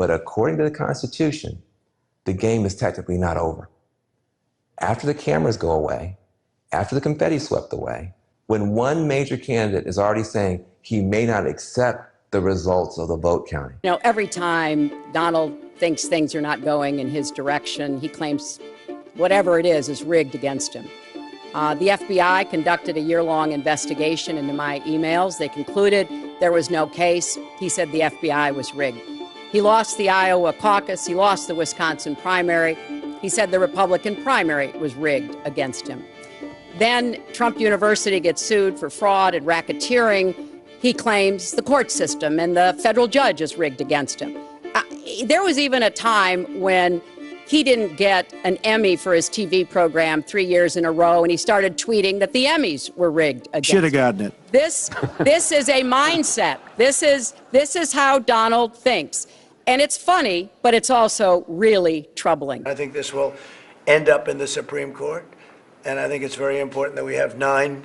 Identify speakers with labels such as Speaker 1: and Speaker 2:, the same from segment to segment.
Speaker 1: But according to the Constitution, the game is technically not over. After the cameras go away, after the confetti swept away, when one major candidate is already saying he may not accept the results of the vote counting.
Speaker 2: You know, every time Donald thinks things are not going in his direction, he claims whatever it is rigged against him. The FBI conducted a year-long investigation into my emails. They concluded there was no case. He said the FBI was rigged. He lost the Iowa caucus. He lost the Wisconsin primary. He said the Republican primary was rigged against him. Then Trump University gets sued for fraud and racketeering. He claims the court system and the federal judge is rigged against him. There was even a time when he didn't get an Emmy for his TV program 3 years in a row, and he started tweeting that the Emmys were rigged against him.
Speaker 3: Should have gotten it.
Speaker 2: This is a mindset. This is how Donald thinks. And it's funny, but it's also really troubling.
Speaker 4: I think this will end up in the Supreme Court, and I think it's very important that we have 9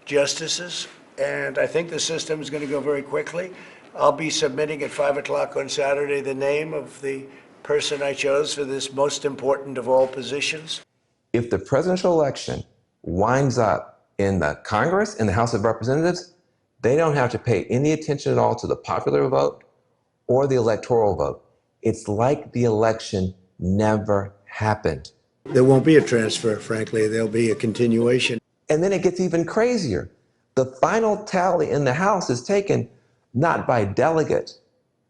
Speaker 4: justices, and I think the system is going to go very quickly. I'll be submitting at 5 o'clock on Saturday the name of the person I chose for this most important of all positions.
Speaker 1: If the presidential election winds up in the Congress, in the House of Representatives, they don't have to pay any attention at all to the popular vote or the electoral vote. It's like the election never happened.
Speaker 4: There won't be a transfer, frankly. There'll be a continuation.
Speaker 1: And then it gets even crazier. The final tally in the House is taken not by delegate,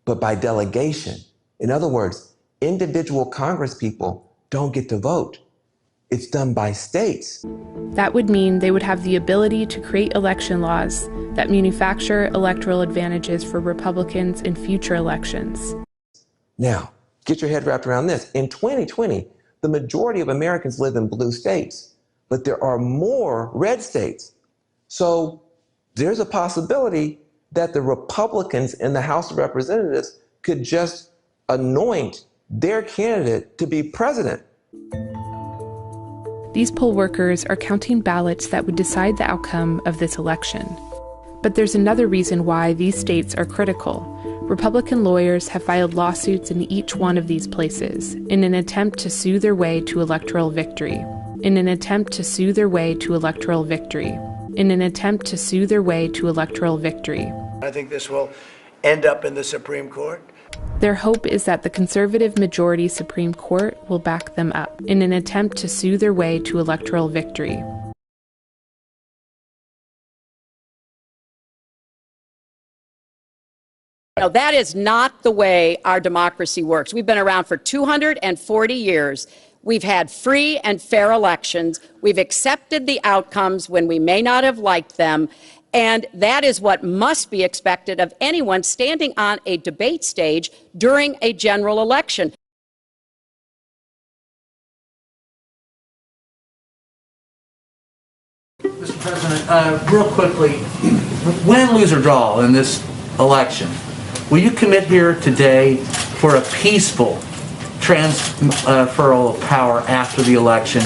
Speaker 1: but by delegation. In other words, individual Congress people don't get to vote. It's done by states.
Speaker 5: That would mean they would have the ability to create election laws that manufacture electoral advantages for Republicans in future elections.
Speaker 1: Now, get your head wrapped around this. In 2020, the majority of Americans live in blue states, but there are more red states. So there's a possibility that the Republicans in the House of Representatives could just anoint their candidate to be president.
Speaker 5: These poll workers are counting ballots that would decide the outcome of this election. But there's another reason why these states are critical. Republican lawyers have filed lawsuits in each one of these places in an attempt to sue their way to electoral victory. In an attempt to sue their way to electoral victory. In an attempt to sue their way to electoral victory.
Speaker 4: I think this will end up in the Supreme Court.
Speaker 5: Their hope is that the conservative majority Supreme Court will back them up in an attempt to sue their way to electoral victory.
Speaker 2: No, that is not the way our democracy works. We've been around for 240 years. We've had free and fair elections. We've accepted the outcomes when we may not have liked them. And that is what must be expected of anyone standing on a debate stage during a general election.
Speaker 6: Mr. President, real quickly, win, lose, or draw in this election, will you commit here today for a peaceful transfer of power after the election?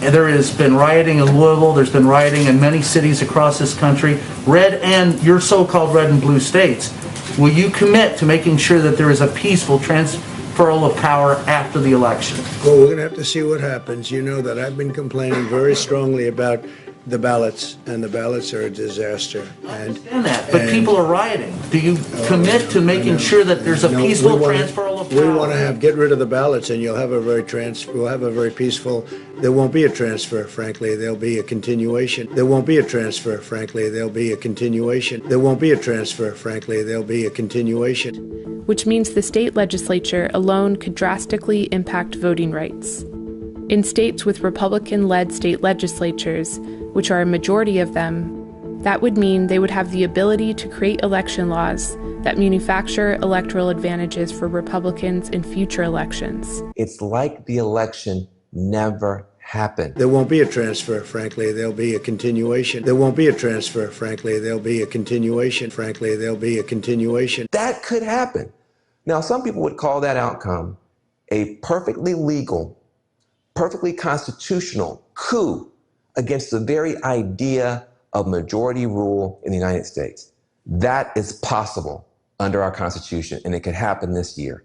Speaker 6: And there has been rioting in Louisville, there's been rioting in many cities across this country, red and your so-called red and blue states. Will you commit to making sure that there is a peaceful transferal of power after the election?
Speaker 4: Well, we're going to have to see what happens. You know that I've been complaining very strongly about the ballots, and the ballots are a disaster.
Speaker 6: I understand that, but people are rioting. Do you commit to making sure that there's a peaceful transferal of power?
Speaker 4: We want to get rid of the ballots, and you'll have a very peaceful. There won't be a transfer, frankly. There'll be a continuation. There won't be a transfer, frankly. There'll be a continuation. There won't be a transfer, frankly. There'll be a continuation.
Speaker 5: Which means the state legislature alone could drastically impact voting rights. In states with Republican-led state legislatures, which are a majority of them, that would mean they would have the ability to create election laws that manufacture electoral advantages for Republicans in future elections.
Speaker 1: It's like the election never happened.
Speaker 4: There won't be a transfer, frankly. There'll be a continuation. There won't be a transfer, frankly. There'll be a continuation. Frankly, there'll be a continuation.
Speaker 1: That could happen. Now, some people would call that outcome a perfectly legal, perfectly constitutional coup against the very idea of majority rule in the United States. That is possible under our Constitution, and it could happen this year.